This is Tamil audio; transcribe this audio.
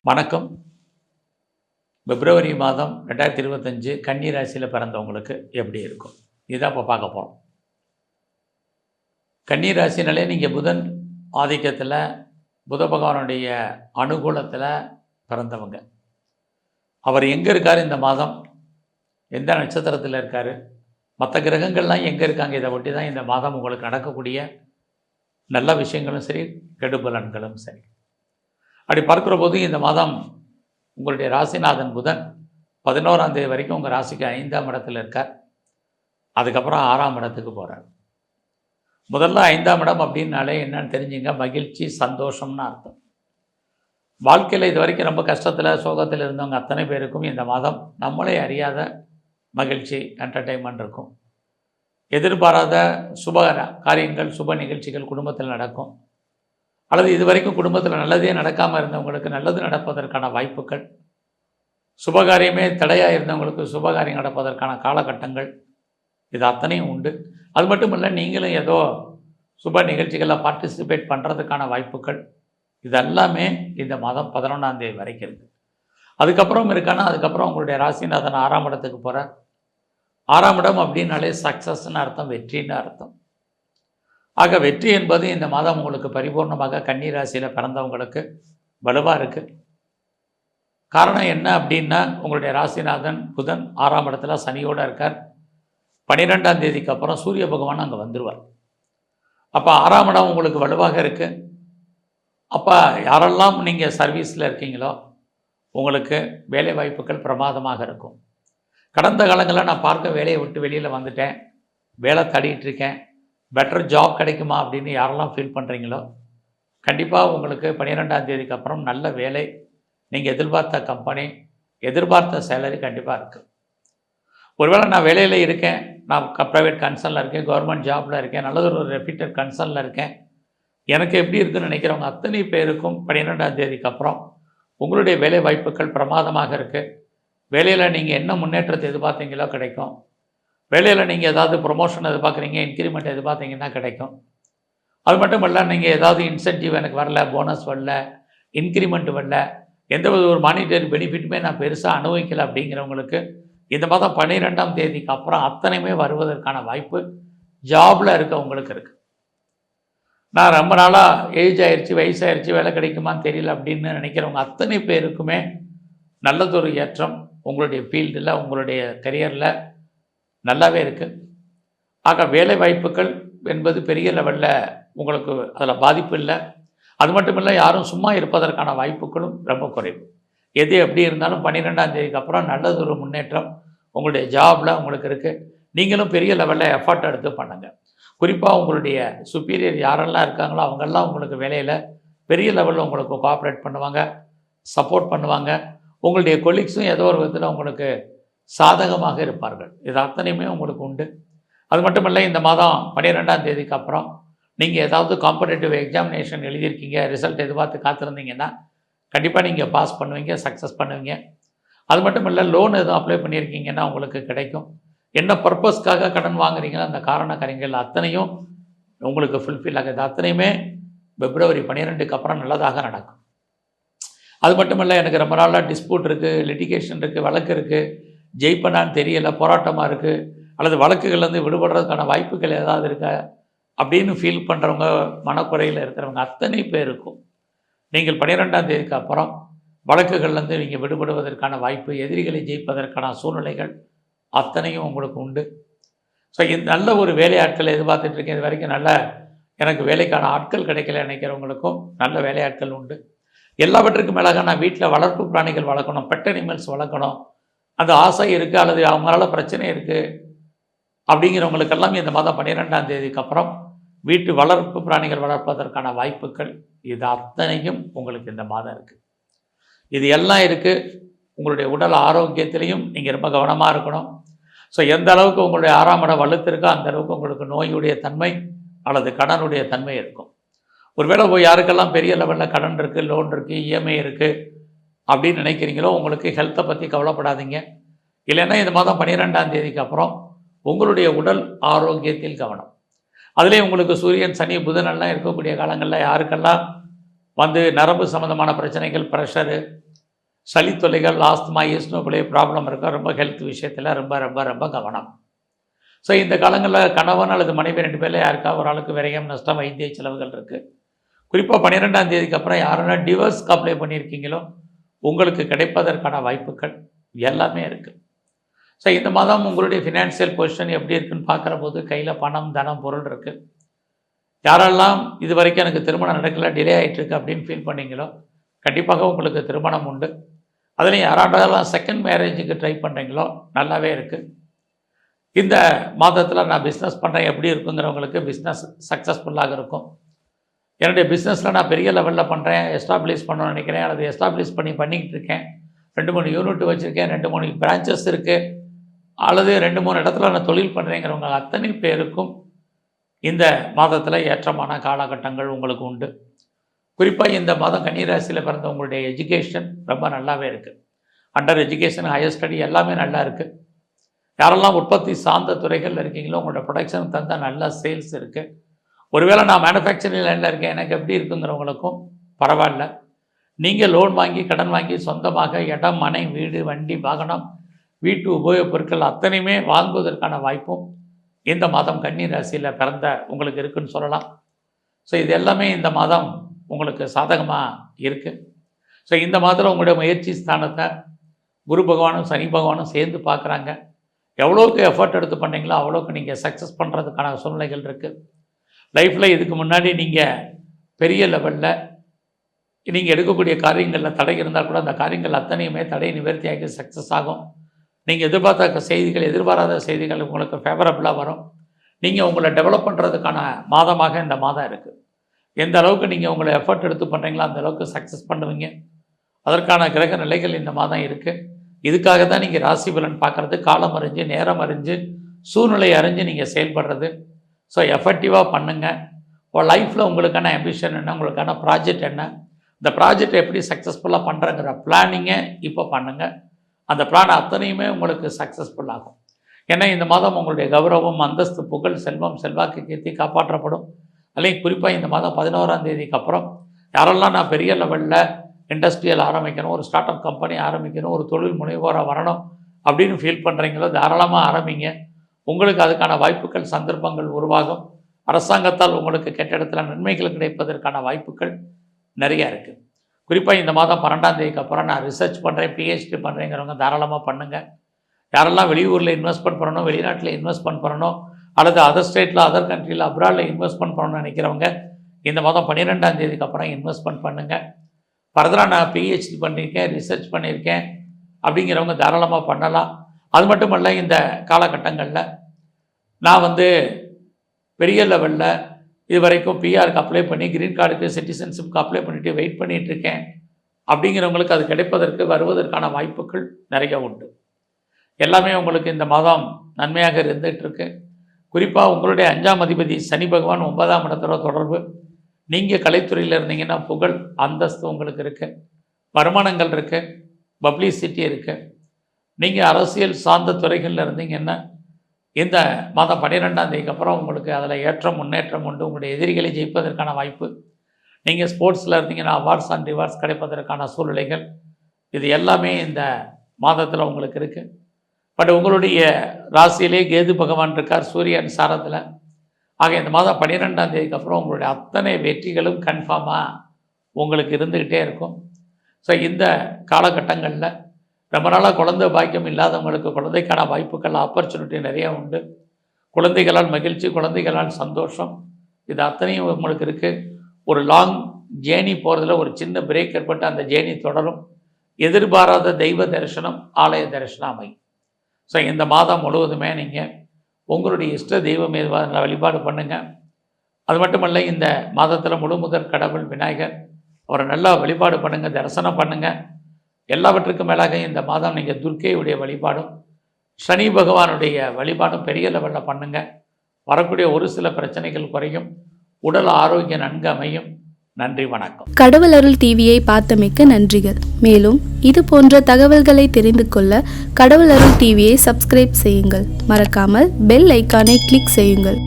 வணக்கம். பிப்ரவரி மாதம் 2025 கன்னி ராசியில் பிறந்தவங்களுக்கு எப்படி இருக்கும் இதுதான் இப்போ பார்க்க போகிறோம். கன்னி ராசினாலே நீங்கள் புதன் ஆதிக்கத்தில், புத பகவானுடைய அனுகூலத்தில் பிறந்தவங்க. அவர் எங்கே இருக்கார் இந்த மாதம், எந்த நட்சத்திரத்தில் இருக்கார், மற்ற கிரகங்கள்லாம் எங்கே இருக்காங்க, இதை ஒட்டி தான் இந்த மாதம் உங்களுக்கு நடக்கக்கூடிய நல்ல விஷயங்களும் சரி, கெடுபலன்களும் சரி. அப்படி பார்க்குற போது இந்த மாதம் உங்களுடைய ராசிநாதன் புதன் 11ஆம் தேதி வரைக்கும் உங்கள் ராசிக்கு 5ஆம் இடத்துல இருக்கார். அதுக்கப்புறம் 6ஆம் இடத்துக்கு போகிறார். முதல்ல 5ஆம் இடம் அப்படின்னாலே என்னன்னு தெரிஞ்சுங்க, மகிழ்ச்சி, சந்தோஷம்னு அர்த்தம். வாழ்க்கையில் இது வரைக்கும் ரொம்ப கஷ்டத்தில், சோகத்தில் இருந்தவங்க அத்தனை பேருக்கும் இந்த மாதம் நம்மளே அறியாத மகிழ்ச்சி, என்டர்டெயின்மெண்ட் இருக்கும். எதிர்பாராத சுப காரியங்கள், சுப நிகழ்ச்சிகள் குடும்பத்தில் நடக்கும். அல்லது இது வரைக்கும் குடும்பத்தில் நல்லதே நடக்காமல் இருந்தவங்களுக்கு நல்லது நடப்பதற்கான வாய்ப்புகள், சுபகாரியமே தடையாக இருந்தவங்களுக்கு சுபகாரியம் நடப்பதற்கான காலகட்டங்கள், இது அத்தனையும் உண்டு. அது மட்டும் இல்லை, நீங்களும் ஏதோ சுப நிகழ்ச்சிகளில் பார்ட்டிசிபேட் பண்ணுறதுக்கான வாய்ப்புகள், இதெல்லாமே இந்த மாதம் 11ஆம் தேதி வரைக்கும் இருக்குது. அதுக்கப்புறம் இருக்கானா, அதுக்கப்புறம் உங்களுடைய ராசிநாதன் 6ஆம் இடத்துக்கு போகிறார். 6ஆம் இடம் அப்படின்னாலே சக்ஸஸ்ன்னு அர்த்தம், வெற்றின்னு அர்த்தம். ஆக வெற்றி என்பது இந்த மாதம் உங்களுக்கு பரிபூர்ணமாக கன்னி ராசியில் பிறந்தவங்களுக்கு வலுவாக இருக்குது. காரணம் என்ன அப்படின்னா, உங்களுடைய ராசிநாதன் புதன் 6ஆம் இடத்துல சனியோடு இருக்கார். 12ஆம் தேதிக்கு அப்புறம் சூரிய பகவான் அங்கே வந்துடுவார். அப்போ 6ஆம் இடம் உங்களுக்கு வலுவாக இருக்குது. அப்போ யாரெல்லாம் நீங்கள் சர்வீஸில் இருக்கீங்களோ உங்களுக்கு வேலை வாய்ப்புகள் பிரமாதமாக இருக்கும். கடந்த காலங்களில் நான் பார்க்க வேலையை விட்டு வெளியில் வந்துட்டேன், வேலை தேடிட்டுருக்கேன், பெட்டர் ஜாப் கிடைக்குமா அப்படின்னு யாரெல்லாம் ஃபீல் பண்ணுறீங்களோ கண்டிப்பாக உங்களுக்கு 12ஆம் தேதிக்கு அப்புறம் நல்ல வேலை, நீங்கள் எதிர்பார்த்த கம்பெனி, எதிர்பார்த்த சேலரி கண்டிப்பாக இருக்குது. ஒருவேளை நான் வேலையில் இருக்கேன், நான் ப்ரைவேட் கன்சர்னில் இருக்கேன், கவர்மெண்ட் ஜாபில் இருக்கேன், நல்லது ஒரு ரெப்யூட்டட் கன்சர்னில் இருக்கேன், எனக்கு எப்படி இருக்குதுன்னு நினைக்கிறவங்க அத்தனை பேருக்கும் 12ஆம் தேதிக்கு அப்புறம் உங்களுடைய வேலை வாய்ப்புகள் பிரமாதமாக இருக்குது. வேலையில் நீங்கள் என்ன முன்னேற்றத்தை எதிர்பார்த்தீங்களோ கிடைக்கும். வேலையில் நீங்கள் ஏதாவது ப்ரொமோஷன் எதிர்பார்க்குறீங்க, இன்க்ரிமெண்ட் எதிர்பார்த்தீங்கன்னா கிடைக்கும். அது மட்டும் இல்லை, நீங்கள் ஏதாவது இன்சென்டிவ் எனக்கு வரல, போனஸ் வரல, இன்க்ரிமெண்ட் வரல, எந்த ஒரு மானிட்டரி பெனிஃபிட்டுமே நான் பெருசாக அனுபவிக்கலை அப்படிங்கிறவங்களுக்கு இந்த மாதம் 12ஆம் தேதிக்கு அப்புறம் அத்தனையுமே வருவதற்கான வாய்ப்பு ஜாபில் இருக்கவங்களுக்கு இருக்குது. நான் ரொம்ப நாளாக ஏஜ் ஆயிடுச்சு, வயசாகிடுச்சு, வேலை கிடைக்குமான்னு தெரியல அப்படின்னு நினைக்கிறவங்க அத்தனை பேருக்குமே நல்லதொரு ஏற்றம் உங்களுடைய ஃபீல்டில், உங்களுடைய கரியரில் நல்லாவே இருக்குது. ஆக வேலை வாய்ப்புகள் என்பது பெரிய லெவலில் உங்களுக்கு அதில் பாதிப்பு இல்லை. அது மட்டும் இல்லை, யாரும் சும்மா இருப்பதற்கான வாய்ப்புகளும் ரொம்ப குறைவு. எது எப்படி இருந்தாலும் 12ஆம் தேதிக்கு அப்புறம் நல்லது ஒரு முன்னேற்றம் உங்களுடைய ஜாபில் உங்களுக்கு இருக்குது. நீங்களும் பெரிய லெவலில் எஃபர்ட் எடுத்து பண்ணுங்கள். குறிப்பாக உங்களுடைய சுப்பீரியர் யாரெல்லாம் இருக்காங்களோ அவங்கெல்லாம் உங்களுக்கு வேலையில் பெரிய லெவலில் உங்களுக்கு கோஆப்ரேட் பண்ணுவாங்க, சப்போர்ட் பண்ணுவாங்க. உங்களுடைய கொலீக்ஸும் ஏதோ ஒரு விதத்தில் உங்களுக்கு சாதகமாக இருப்பார்கள். இது அத்தனையுமே உங்களுக்கு உண்டு. அது மட்டும் இல்லை, இந்த மாதம் 12ஆம் தேதிக்கு அப்புறம் நீங்கள் ஏதாவது காம்படேட்டிவ் எக்ஸாமினேஷன் எழுதியிருக்கீங்க, ரிசல்ட் எதிர்பார்த்து காத்திருந்தீங்கன்னா கண்டிப்பாக நீங்கள் பாஸ் பண்ணுவீங்க, சக்ஸஸ் பண்ணுவீங்க. அது மட்டும் இல்லை, லோன் எதுவும் அப்ளை பண்ணியிருக்கீங்கன்னா உங்களுக்கு கிடைக்கும். என்ன பர்பஸ்க்காக கடன் வாங்குறீங்களோ அந்த காரண காரியங்கள் அத்தனையும் உங்களுக்கு ஃபுல்ஃபில் ஆகுது. அத்தனையுமே பிப்ரவரி 12க்கு அப்புறம் நல்லதாக நடக்கும். அது மட்டும் இல்லை, எனக்கு ரொம்ப நாளாக டிஸ்பியூட் இருக்குது, லிட்டிகேஷன் இருக்குது, வழக்கு இருக்குது, ஜெயிப்பனான்னு தெரியலை, போராட்டமாக இருக்குது, அல்லது வழக்குகள்லேருந்து விடுபடுறதுக்கான வாய்ப்புகள் ஏதாவது இருக்கா அப்படின்னு ஃபீல் பண்ணுறவங்க, மனக்குறையில் இருக்கிறவங்க அத்தனை பேருக்கும் நீங்கள் 12ஆம் தேதிக்கு அப்புறம் வழக்குகள்லேருந்து நீங்கள் விடுபடுவதற்கான வாய்ப்பு, எதிரிகளை ஜெயிப்பதற்கான சூழ்நிலைகள் அத்தனையும் உங்களுக்கு உண்டு. ஸோ இந்த நல்ல ஒரு வேலையாட்களை எதிர்பார்த்துட்ருக்கேன், இது வரைக்கும் நல்ல எனக்கு வேலைக்கான ஆட்கள் கிடைக்கல நினைக்கிறவங்களுக்கும் நல்ல வேலையாட்கள் உண்டு. எல்லாவற்றுக்கும் மேலாக நான் வீட்டில் வளர்ப்பு பிராணிகள் வளர்க்கணும், பெட் அனிமல்ஸ் வளர்க்கணும், அந்த ஆசை இருக்குது, அல்லது அவங்களால பிரச்சனை இருக்குது அப்படிங்கிறவங்களுக்கெல்லாம் இந்த மாதம் 12ஆம் தேதிக்கு அப்புறம் வீட்டு வளர்ப்பு பிராணிகள் வளர்ப்பதற்கான வாய்ப்புகள் இது அத்தனையும் உங்களுக்கு இந்த மாதம் இருக்குது. இது எல்லாம் இருக்குது. உங்களுடைய உடல் ஆரோக்கியத்திலையும் நீங்கள் ரொம்ப கவனமாக இருக்கணும். ஸோ எந்த அளவுக்கு உங்களுடைய 6ஆம் இடம் வலுத்திருக்கோ அந்த அளவுக்கு உங்களுக்கு நோயுடைய தன்மை அல்லது கடனுடைய தன்மை இருக்கும். ஒருவேளை யாருக்கெல்லாம் பெரிய லெவலில் கடன் இருக்குது, லோன் இருக்குது, இஎம்ஐ இருக்குது அப்படின்னு நினைக்கிறீங்களோ உங்களுக்கு ஹெல்த்தை பற்றி கவலைப்படாதீங்க. இல்லைன்னா இந்த மாதம் 12ஆம் தேதிக்கு அப்புறம் உங்களுடைய உடல் ஆரோக்கியத்தில் கவனம். அதுலேயும் உங்களுக்கு சூரியன், சனி, புதனெல்லாம் இருக்கக்கூடிய காலங்களில் யாருக்கெல்லாம் நரம்பு சம்மந்தமான பிரச்சனைகள், ப்ரெஷரு, சளி தொல்லைகள், ஆஸ்துமா, ஈஸ்னோபிளே ப்ராப்ளம் இருக்கா, ரொம்ப ஹெல்த் விஷயத்தில் ரொம்ப ரொம்ப ரொம்ப கவனம். ஸோ இந்த காலங்களில் கணவன் அல்லது மனைவி 2 பேரில் யாருக்கா ஒரு ஆளுக்கு விரயம், நஷ்டம், வைத்திய செலவுகள் இருக்குது. குறிப்பாக 12ஆம் தேதிக்கு அப்புறம் யாரெல்லாம் டிவோர்ஸ்க்கு அப்ளை பண்ணியிருக்கீங்களோ உங்களுக்கு கிடைப்பதற்கான வாய்ப்புகள் எல்லாமே இருக்குது. ஸோ இந்த மாதம் உங்களுடைய ஃபினான்ஷியல் பொசிஷன் எப்படி இருக்குன்னு பார்க்குற போது கையில் பணம், தனம், பொருள் இருக்குது. யாரெல்லாம் இது வரைக்கும் எனக்கு திருமணம் நடக்கல, டிலே ஆகிட்டுருக்கு அப்படின்னு ஃபீல் பண்ணீங்களோ கண்டிப்பாக உங்களுக்கு திருமணம் உண்டு. அதுலேயும் யாராண்டெல்லாம் செகண்ட் மேரேஜுக்கு ட்ரை பண்ணுறீங்களோ நல்லாவே இருக்குது. இந்த மாதத்தில் நான் பிஸ்னஸ் பண்ணுறேன் எப்படி இருக்குங்கிறவங்களுக்கு பிஸ்னஸ் சக்ஸஸ்ஃபுல்லாக இருக்கும். என்னுடைய பிஸ்னஸில் நான் பெரிய லெவலில் பண்ணுறேன், எஸ்டாப்ளிஷ் பண்ணணும்னு நினைக்கிறேன், அல்லது எஸ்டாப்ளிஷ் பண்ணிக்கிட்டு இருக்கேன், 2-3 யூனிட் வச்சுருக்கேன், 2-3 பிரான்ச்சஸ் இருக்குது, அல்லது 2-3 இடத்துல நான் தொழில் பண்ணுறேங்கிறவங்க அத்தனை பேருக்கும் இந்த மாதத்தில் ஏற்றமான காலகட்டங்கள் உங்களுக்கு உண்டு. குறிப்பாக இந்த மாதம் கன்னிராசியில் பிறந்த உங்களுடைய எஜுகேஷன் ரொம்ப நல்லாவே இருக்குது. அண்டர் எஜுகேஷன், ஹையர் ஸ்டடி எல்லாமே நல்லா இருக்குது. யாரெல்லாம் உற்பத்தி சார்ந்த துறைகளில் இருக்கீங்களோ உங்களோட ப்ரொடக்ஷன் தந்தால் நல்ல சேல்ஸ் இருக்குது. ஒருவேளை நான் மேனுஃபேக்சரிங் லைனில் இருக்கேன், எனக்கு எப்படி இருக்குங்கிறவங்களுக்கும் பரவாயில்ல. நீங்கள் லோன் வாங்கி, கடன் வாங்கி சொந்தமாக இடம், மனை, வீடு, வண்டி, வாகனம், வீட்டு உபயோகப் பொருட்கள் அத்தனையுமே வாங்குவதற்கான வாய்ப்பும் இந்த மாதம் கன்னி ராசியில் பிறந்த உங்களுக்கு இருக்குன்னு சொல்லலாம். ஸோ இது எல்லாமே இந்த மாதம் உங்களுக்கு சாதகமாக இருக்குது. ஸோ இந்த மாதத்தில் உங்களுடைய முயற்சி ஸ்தானத்தை குரு பகவானும் சனி பகவானும் சேர்ந்து பார்க்குறாங்க. எவ்வளோக்கு எஃபர்ட் எடுத்து பண்ணீங்களோ அவ்வளோக்கு நீங்கள் சக்ஸஸ் பண்ணுறதுக்கான சூழ்நிலைகள் இருக்குது. லைஃப்பில் இதுக்கு முன்னாடி நீங்கள் பெரிய லெவலில் நீங்கள் எடுக்கக்கூடிய காரியங்களில் தடை இருந்தால் கூட அந்த காரியங்கள் அத்தனையுமே தடை நிவர்த்தியாகி சக்ஸஸ் ஆகும். நீங்கள் எதிர்பார்த்த செய்திகள், எதிர்பாராத செய்திகள் உங்களுக்கு ஃபேவரபுளாக வரும். நீங்கள் உங்களை டெவலப் பண்ணுறதுக்கான மாதமாக இந்த மாதம் இருக்குது. எந்த அளவுக்கு நீங்கள் உங்களை எஃபர்ட் எடுத்து பண்ணுறீங்களோ அந்த அளவுக்கு சக்ஸஸ் பண்ணுவீங்க. அதற்கான கிரக நிலைகள் இந்த மாதம் இருக்குது. இதுக்காக தான் நீங்கள் ராசி பலன் பார்க்குறது, காலம் அறிஞ்சு, நேரம் அறிஞ்சு, சூழ்நிலை அறிஞ்சு நீங்கள் செயல்படுறது. ஸோ எஃபெக்டிவாக பண்ணுங்கள். உங்கள் லைஃப்பில் உங்களுக்கான ஆம்பிஷன் என்ன, உங்களுக்கான ப்ராஜெக்ட் என்ன, இந்த ப்ராஜெக்டை எப்படி சக்ஸஸ்ஃபுல்லாக பண்ணுறங்கிற பிளானிங்கை இப்போ பண்ணுங்கள். அந்த பிளான் அத்தனையுமே உங்களுக்கு சக்ஸஸ்ஃபுல் ஆகும். ஏன்னா இந்த மாதம் உங்களுடைய கௌரவம், அந்தஸ்து, புகழ், செல்வம், செல்வாக்கு, கீர்த்தி காப்பாற்றப்படும். അല്ലെങ്കിൽ குறிப்பாக இந்த மாதம் 11ஆம் தேதிக்கு அப்புறம் யாரெல்லாம் நான் பெரிய லெவலில் இண்டஸ்ட்ரியல் ஆரம்பிக்கணும், ஒரு ஸ்டார்ட் அப் கம்பெனி ஆரம்பிக்கணும், ஒரு தொழில் முனைவோராக வரணும் அப்படின்னு ஃபீல் பண்ணுறீங்களோ தாராளமாக ஆரம்பிங்க. உங்களுக்கு அதுக்கான வாய்ப்புகள், சந்தர்ப்பங்கள் உருவாகும். அரசாங்கத்தால் உங்களுக்கு கெட்டிடத்தில் நன்மைகள் கிடைப்பதற்கான வாய்ப்புகள் நிறையா இருக்குது. குறிப்பாக இந்த மாதம் 12ஆம் தேதிக்கு அப்புறம் நான் ரிசர்ச் பண்ணுறேன், பிஹெச்டி பண்ணுறேங்கிறவங்க தாராளமாக பண்ணுங்கள். யாரெல்லாம் வெளியூரில் இன்வெஸ்ட்மெண்ட் பண்ணணும், வெளிநாட்டில் இன்வெஸ்ட்மெண்ட் பண்ணணும், அல்லது அதர் ஸ்டேட்டில், அதர் கண்ட்ரியில், அப்ராடில் இன்வெஸ்ட்மெண்ட் பண்ணணும்னு நினைக்கிறவங்க இந்த மாதம் 12ஆம் தேதிக்கு அப்புறம் இன்வெஸ்ட்மெண்ட் பண்ணுங்கள். ஃபர்தராக நான் பிஹெச்டி பண்ணியிருக்கேன், ரிசர்ச் பண்ணியிருக்கேன் அப்படிங்கிறவங்க தாராளமாக பண்ணலாம். அது மட்டும் இல்லை, இந்த காலகட்டங்களில் நான் பெரிய லெவலில் இது வரைக்கும் பிஆருக்கு அப்ளை பண்ணி, க்ரீன் கார்டுக்கு, சிட்டிசன்ஷிப்புக்கு அப்ளை பண்ணிவிட்டு வெயிட் பண்ணிகிட்ருக்கேன் அப்படிங்கிறவங்களுக்கு அது கிடைப்பதற்கு, வருவதற்கான வாய்ப்புகள் நிறைய உண்டு. எல்லாமே உங்களுக்கு இந்த மாதம் நன்மையாக இருந்துகிட்ருக்கு. குறிப்பாக உங்களுடைய 5ஆம் அதிபதி சனி பகவான் 9ஆம் இடத்தோட தொடர்பு. நீங்கள் கலைத்துறையில் இருந்தீங்கன்னா புகழ், அந்தஸ்து உங்களுக்கு இருக்குது, வருமானங்கள் இருக்குது, பப்ளிசிட்டி இருக்குது. நீங்கள் அரசியல் சார்ந்த துறைகளில் இருந்தீங்கன்னா இந்த மாதம் 12ஆம் தேதிக்கு அப்புறம் உங்களுக்கு அதில் ஏற்றம், முன்னேற்றம் உண்டு. உங்களுடைய எதிரிகளை ஜெயிப்பதற்கான வாய்ப்பு. நீங்கள் ஸ்போர்ட்ஸில் இருந்தீங்கன்னா அவார்ட்ஸ் அண்ட் ரிவார்ட்ஸ் கிடைப்பதற்கான சூழ்நிலைகள் இது எல்லாமே இந்த மாதத்தில் உங்களுக்கு இருக்குது. பட் உங்களுடைய ராசியிலே கேது பகவான் இருக்கார், சூரியன் சாரத்தில். ஆக இந்த மாதம் 12ஆம் தேதிக்கு அப்புறம் உங்களுடைய அத்தனை வெற்றிகளும் கன்ஃபார்மாக உங்களுக்கு இருந்துக்கிட்டே இருக்கும். ஸோ இந்த காலகட்டங்களில் ரொம்ப நாளாக குழந்தை பாக்கியம் இல்லாதவங்களுக்கு குழந்தைக்கான வாய்ப்புகள், ஆப்பர்ச்சுனிட்டி நிறைய உண்டு. குழந்தைகளால் மகிழ்ச்சி, குழந்தைகளால் சந்தோஷம், இது அத்தனையும் உங்களுக்கு இருக்குது. ஒரு லாங் ஜேர்னி போகிறதுல ஒரு சின்ன பிரேக் ஏற்பட்டு அந்த ஜேர்னி தொடரும். எதிர்பாராத தெய்வ தரிசனம், ஆலய தரிசனம் அமையும். ஸோ இந்த மாதம் முழுவதுமே நீங்கள் உங்களுடைய இஷ்ட தெய்வம் எதுவாக வழிபாடு பண்ணுங்கள். அது மட்டுமல்ல, இந்த மாதத்தில் முழுமுதற் கடவுள் விநாயகர், அவரை நல்லா வழிபாடு பண்ணுங்கள், தரிசனம் பண்ணுங்கள். எல்லாவற்றுக்கும் மேலாக இந்த மாதம் நீங்கள் துர்க்கையுடைய வழிபாடும், சனி பகவானுடைய வழிபாடும் பெரிய லெவலில் பண்ணுங்கள். வரக்கூடிய ஒரு சில பிரச்சனைகள் குறையும், உடல் ஆரோக்கியம் நன்கு அமையும். நன்றி, வணக்கம். கடவுள் அருள் டிவியை பார்த்தமைக்கு நன்றிகள். மேலும் இது போன்ற தகவல்களை தெரிந்து கொள்ள கடவுள் அருள் டிவியை சப்ஸ்கிரைப் செய்யுங்கள். மறக்காமல் பெல் ஐக்கானை கிளிக் செய்யுங்கள்.